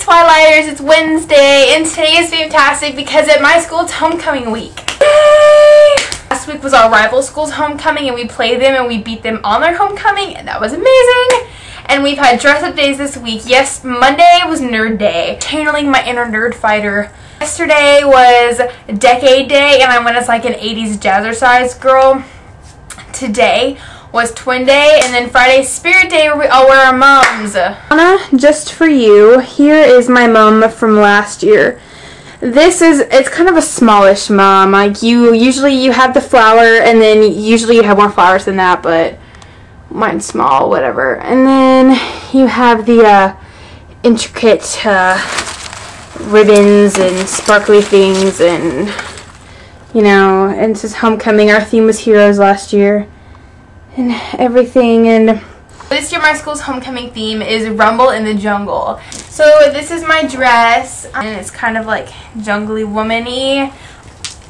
Twilighters, it's Wednesday, and today is fantastic because at my school it's homecoming week. Yay! Last week was our rival school's homecoming, and we played them and we beat them on their homecoming, and that was amazing. And we've had dress-up days this week. Yes, Monday was Nerd Day, channeling my inner nerd fighter. Yesterday was Decade Day, and I went as like an 80s jazzercise girl. Today was Twin Day, and then Friday's Spirit Day where we all wear our mums. Anna, just for you, here is my mum from last year. It's kind of a smallish mum. Like usually you have the flower, and then usually you have more flowers than that, but mine's small, whatever. And then you have the intricate ribbons and sparkly things, and you know, and it says homecoming. Our theme was heroes last year and everything. And this year my school's homecoming theme is Rumble in the Jungle. So this is my dress, and it's kind of like jungly womany.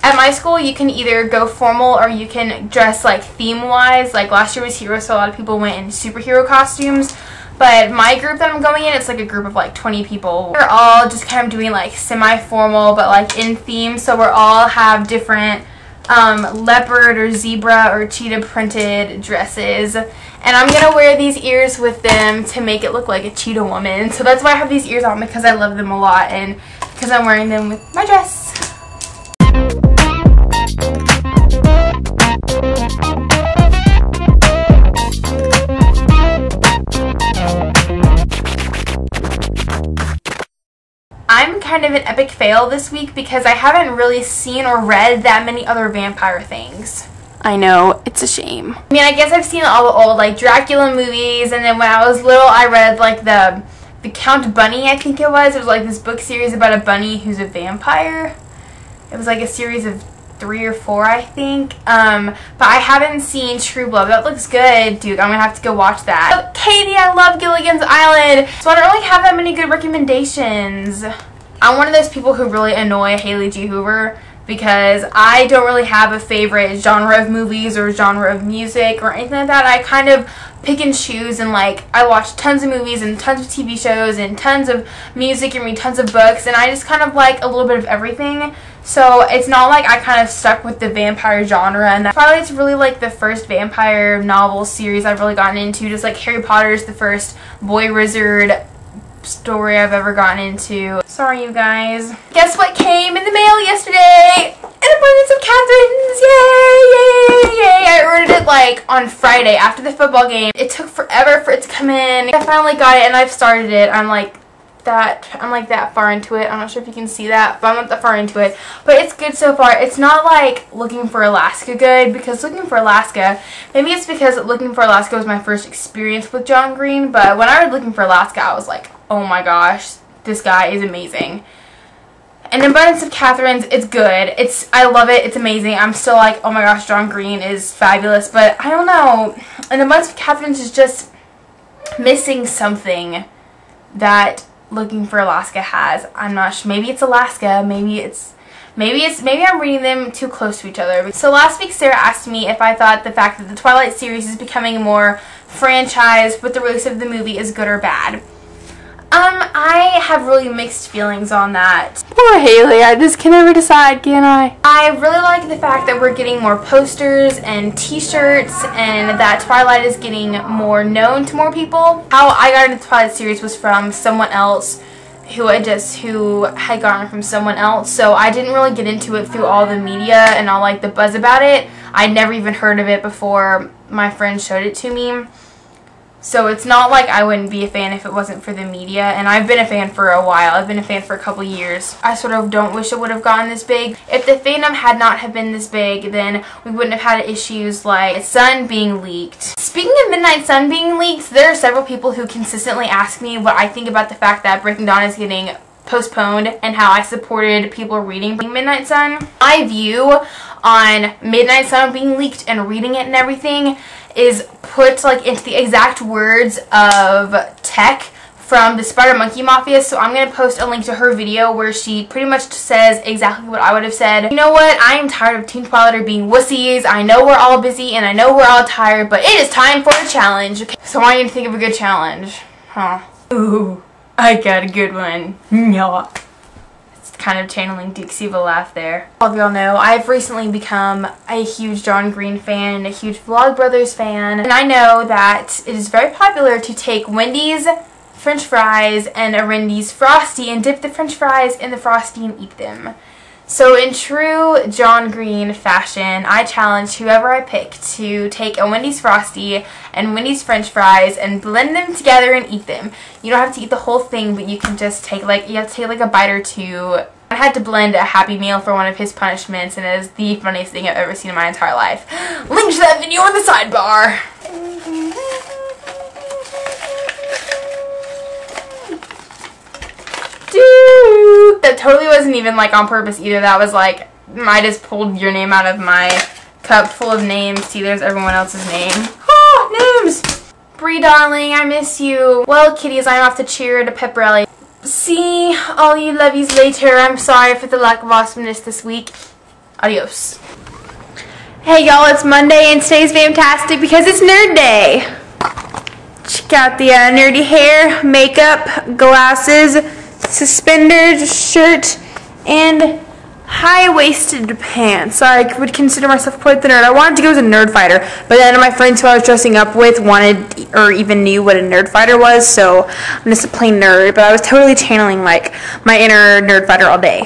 At my school you can either go formal or you can dress like theme wise. Like last year was heroes, so a lot of people went in superhero costumes. But my group that I'm going in, it's like a group of like 20 people. We're all just kind of doing like semi-formal but like in theme. So we're all have different leopard or zebra or cheetah printed dresses. And I'm going to wear these ears with them to make it look like a cheetah woman. So that's why I have these ears on, because I love them a lot and because I'm wearing them with my dress. I'm kind of an epic fail this week because I haven't really seen or read that many other vampire things. I know, it's a shame. I mean, I guess I've seen all the old like Dracula movies, and then when I was little I read like the Count Bunny, I think it was. It was like this book series about a bunny who's a vampire. It was like a series of 3 or 4, I think. But I haven't seen True Blood. That looks good, dude. I'm gonna have to go watch that. Oh, Katie, I love Gilligan's Island. So I don't really have that many good recommendations. I'm one of those people who really annoy Haley G. Hoover because I don't really have a favorite genre of movies or genre of music or anything like that. I kind of pick and choose, and like I watch tons of movies and tons of TV shows and tons of music and read tons of books, and I just kind of like a little bit of everything. So it's not like I kind of stuck with the vampire genre, and Twilight's really like the first vampire novel series I've really gotten into. Just like Harry Potter's the first boy wizard story I've ever gotten into. Sorry, you guys. Guess what came in the mail yesterday? An abundance of Catherine's! Yay! Yay! Yay! I ordered it like on Friday after the football game. It took forever for it to come in. I finally got it and I've started it. I'm like that far into it. I'm not sure if you can see that, but I'm not that far into it. But it's good so far. It's not like Looking for Alaska good, because Looking for Alaska, maybe it's because Looking for Alaska was my first experience with John Green, but when I read Looking for Alaska, I was like, oh my gosh, this guy is amazing. And Abundance of Catherine's, it's good. I love it. It's amazing. I'm still like, oh my gosh, John Green is fabulous, but I don't know. And Abundance of Catherine's is just missing something that Looking for Alaska has. I'm not sure. Maybe it's Alaska. Maybe I'm reading them too close to each other. So last week Sarah asked me if I thought the fact that the Twilight series is becoming more franchised with the release of the movie is good or bad. I have really mixed feelings on that. Poor Haley, I just can never decide, can I? I really like the fact that we're getting more posters and t-shirts, and that Twilight is getting more known to more people. How I got into the Twilight series was from someone else who had gotten it from someone else, so I didn't really get into it through all the media and all like the buzz about it. I'd never even heard of it before my friend showed it to me. So it's not like I wouldn't be a fan if it wasn't for the media, and I've been a fan for a while. I've been a fan for a couple years. I sort of don't wish it would have gotten this big. If the fandom had not have been this big, then we wouldn't have had issues like Sun being leaked. Speaking of Midnightsun being leaked, there are several people who consistently ask me what I think about the fact that Breaking Dawn is getting postponed and how I supported people reading Midnightsun. My view on Midnightsun being leaked and reading it and everything is put like into the exact words of Tech from the Spider Monkey Mafia. So I'm going to post a link to her video where she pretty much says exactly what I would have said. You know what? I am tired of Team Twilighters being wussies. I know we're all busy and I know we're all tired, but it is time for a challenge. Okay, so I want you to think of a good challenge. Huh. Ooh. I got a good one. Yeah. It's kind of channeling Dixie of a laugh there. All of y'all know I've recently become a huge John Green fan and a huge Vlogbrothers fan. And I know that it is very popular to take Wendy's French fries and a Wendy's Frosty and dip the French fries in the Frosty and eat them. So in true John Green fashion, I challenge whoever I pick to take a Wendy's Frosty and Wendy's French fries and blend them together and eat them. You don't have to eat the whole thing, but you can just take you have to take like a bite or two. I had to blend a Happy Meal for one of his punishments, and it is the funniest thing I've ever seen in my entire life. Link to that video in the sidebar. Dude, that totally wasn't even like on purpose either. That was like, I just pulled your name out of my cup full of names. See, there's everyone else's name. Oh, names! Bree, darling, I miss you. Well, kitties, I'm off to cheer at a pep rally. See all you lovies later. I'm sorry for the lack of awesomeness this week. Adios. Hey y'all, it's Monday and today's fantastic because it's Nerd Day. Check out the nerdy hair, makeup, glasses, suspenders, shirt, and high-waisted pants. I would consider myself quite the nerd. I wanted to go as a nerd fighter, but none of my friends who I was dressing up with wanted or even knew what a nerd fighter was, so I'm just a plain nerd. But I was totally channeling like my inner nerd fighter all day.